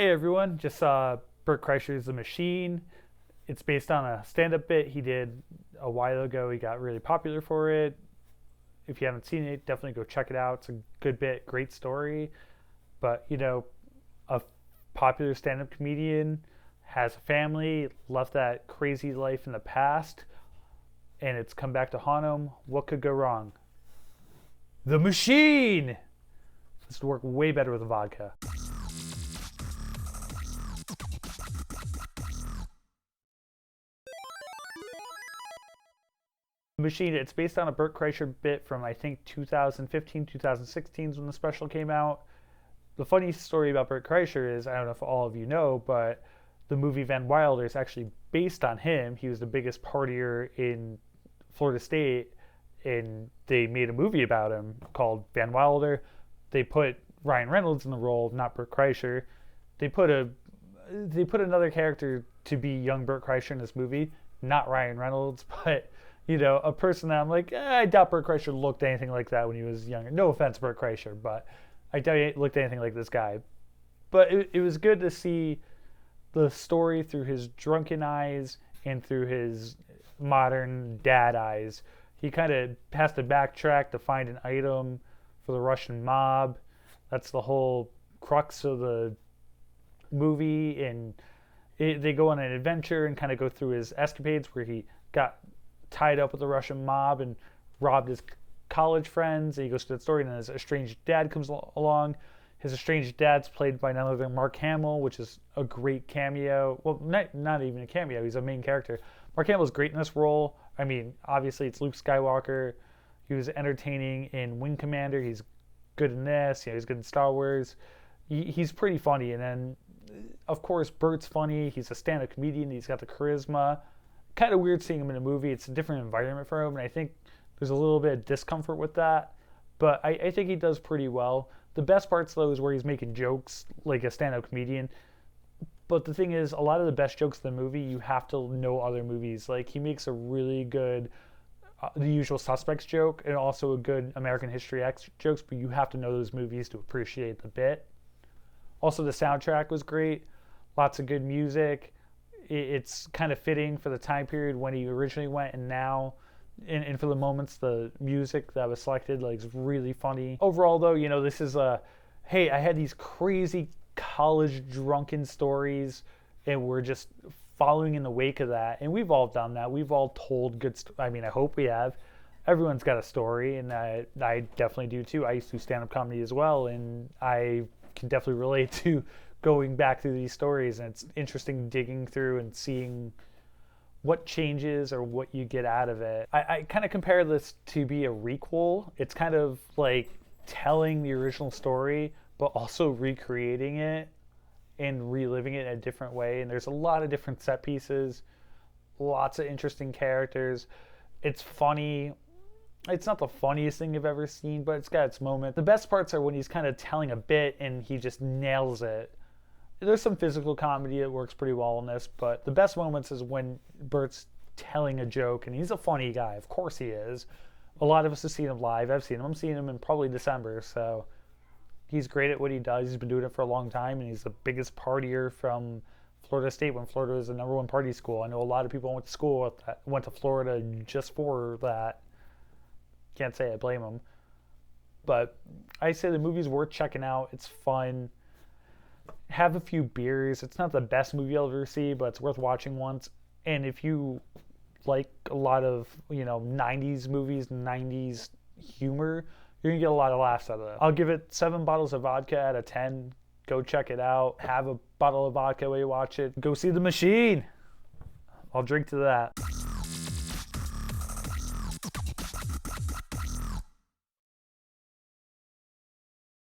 Hey everyone, just saw Bert Kreischer's The Machine. It's based on a stand-up bit he did a while ago. He got really popular for it. If you haven't seen it, definitely go check it out. It's a good bit, great story. But a popular stand-up comedian has a family, left that crazy life in the past, and it's come back to haunt him. What could go wrong? The Machine! This would work way better with a vodka. Machine, it's based on a Bert Kreischer bit from I think 2015, 2016 when the special came out. The funny story about Bert Kreischer is, I don't know if all of you know, but the movie Van Wilder is actually based on him. He was the biggest partier in Florida State, and they made a movie about him called Van Wilder. They put Ryan Reynolds in the role, not Bert Kreischer. They put another character to be young Bert Kreischer in this movie, not Ryan Reynolds, but a person that I'm like, I doubt Bert Kreischer looked anything like that when he was younger. No offense, Bert Kreischer, but I doubt he looked anything like this guy. But it was good to see the story through his drunken eyes and through his modern dad eyes. He kind of has to backtrack to find an item for the Russian mob. That's the whole crux of the movie, and they go on an adventure and kind of go through his escapades where he got tied up with the Russian mob and robbed his college friends. And he goes through that story, and then his estranged dad comes along. His estranged dad's played by none other than Mark Hamill, which is a great cameo. Well, not even a cameo. He's a main character. Mark Hamill's great in this role. I mean, obviously it's Luke Skywalker. He was entertaining in Wing Commander. He's good in this. He's good in Star Wars. He's pretty funny. And then, of course, Bert's funny. He's a stand-up comedian. He's got the charisma. Kind of weird seeing him in a movie. It's a different environment for him, and I think there's a little bit of discomfort with that. But I think he does pretty well. The best parts, though, is where he's making jokes like a stand-up comedian. But the thing is, a lot of the best jokes in the movie, you have to know other movies. Like, he makes a really good The Usual Suspects joke and also a good American History X jokes, but you have to know those movies to appreciate the bit. Also, the soundtrack was great. Lots of good music. It's kind of fitting for the time period when he originally went and now, and for the moments, the music that was selected like is really funny. Overall, though, this is hey, I had these crazy college drunken stories, and we're just following in the wake of that. And we've all done that. We've all told good. I mean, I hope we have. Everyone's got a story, and I definitely do too. I used to do stand-up comedy as well, and I can definitely relate to going back through these stories, and it's interesting digging through and seeing what changes or what you get out of it. I kind of compare this to be a requel. It's kind of like telling the original story, but also recreating it and reliving it in a different way. And there's a lot of different set pieces, lots of interesting characters. It's funny. It's not the funniest thing I've ever seen, but it's got its moment. The best parts are when he's kind of telling a bit and he just nails it. There's some physical comedy that works pretty well in this, but the best moments is when Bert's telling a joke, and he's a funny guy. Of course he is. A lot of us have seen him live. I've seen him. I'm seeing him in probably December, so he's great at what he does. He's been doing it for a long time, and he's the biggest partier from Florida State when Florida was the number one party school. I know a lot of people went to Florida just for that. Can't say I blame them. But I say the movie's worth checking out. It's fun. Have a few beers. It's not the best movie you'll ever see, but it's worth watching once. And if you like a lot of 90s movies, 90s humor, you're gonna get a lot of laughs out of it. I'll give it 7 bottles of vodka out of 10. Go check it out. Have a bottle of vodka while you watch it. Go see The Machine. I'll drink to that.